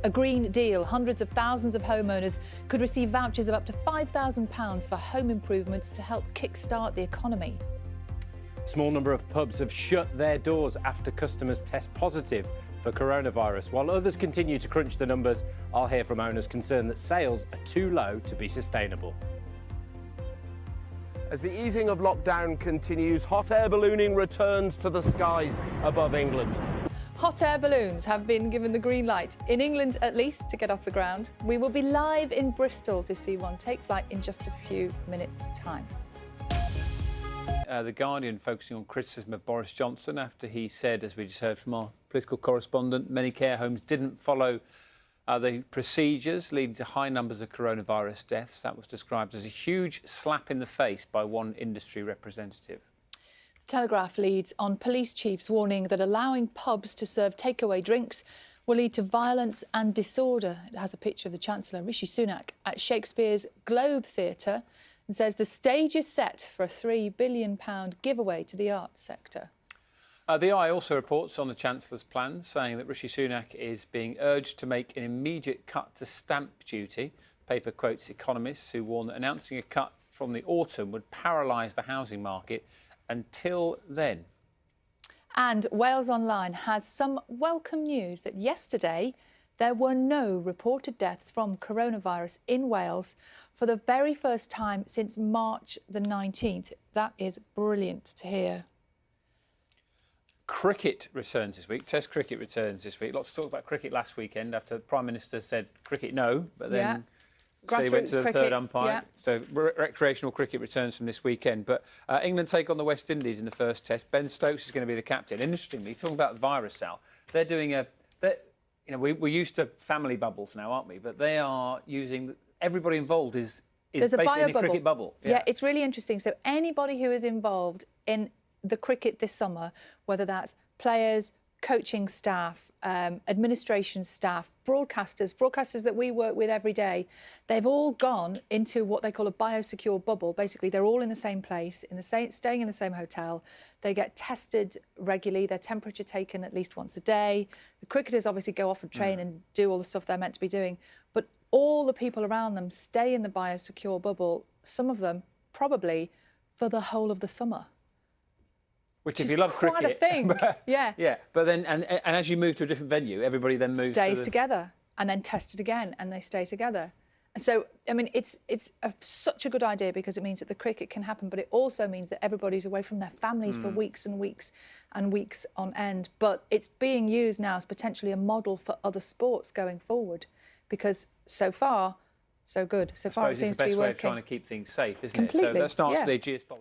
A Green Deal. Hundreds of thousands of homeowners could receive vouchers of up to £5,000 for home improvements to help kickstart the economy. A small number of pubs have shut their doors after customers test positive for coronavirus. While others continue to crunch the numbers, I'll hear from owners concerned that sales are too low to be sustainable. As the easing of lockdown continues, hot air ballooning returns to the skies above England. Hot air balloons have been given the green light, in England at least, to get off the ground. We will be live in Bristol to see one take flight in just a few minutes' time. The Guardian focusing on criticism of Boris Johnson after he said, as we just heard from our political correspondent, many care homes didn't follow the procedures, leading to high numbers of coronavirus deaths. That was described as a huge slap in the face by one industry representative. The Telegraph leads on police chiefs warning that allowing pubs to serve takeaway drinks will lead to violence and disorder. It has a picture of the Chancellor, Rishi Sunak, at Shakespeare's Globe Theatre, and says the stage is set for a £3 billion giveaway to the arts sector. The Eye also reports on the Chancellor's plans, saying that Rishi Sunak is being urged to make an immediate cut to stamp duty. The paper quotes economists who warn that announcing a cut from the autumn would paralyse the housing market until then. And Wales Online has some welcome news that yesterday there were no reported deaths from coronavirus in Wales for the very first time since March the 19th. That is brilliant to hear. Cricket returns this week. Test cricket returns this week. Lots of talk about cricket last weekend after the Prime Minister said cricket no, but then so he went to the third umpire. Yeah. So recreational cricket returns from this weekend. But England take on the West Indies in the first test. Ben Stokes is going to be the captain. Interestingly, talking about the virus, Sal, they're doing we're used to family bubbles now, aren't we? But they are using everybody involved is There's basically a in a cricket bubble. Yeah, it's really interesting. So anybody who is involved in the cricket this summer, whether that's players, coaching staff, administration staff, broadcasters that we work with every day, they've all gone into what they call a biosecure bubble. Basically, they're all in the same place, staying in the same hotel. They get tested regularly, their temperature taken at least once a day. The cricketers obviously go off and train and do all the stuff they're meant to be doing. But all the people around them stay in the biosecure bubble, some of them probably for the whole of the summer. Which, if you love cricket, quite a thing. Yeah. Yeah, but then and as you move to a different venue, everybody then moves stays together and then tested again, and they stay together. And so, I mean, it's such a good idea because it means that the cricket can happen, but it also means that everybody's away from their families for weeks and weeks and weeks on end. But it's being used now as potentially a model for other sports going forward, because so far, so good. So far, it seems to be working. It's the best way of trying to keep things safe, isn't Completely, it? So let's start the geospot.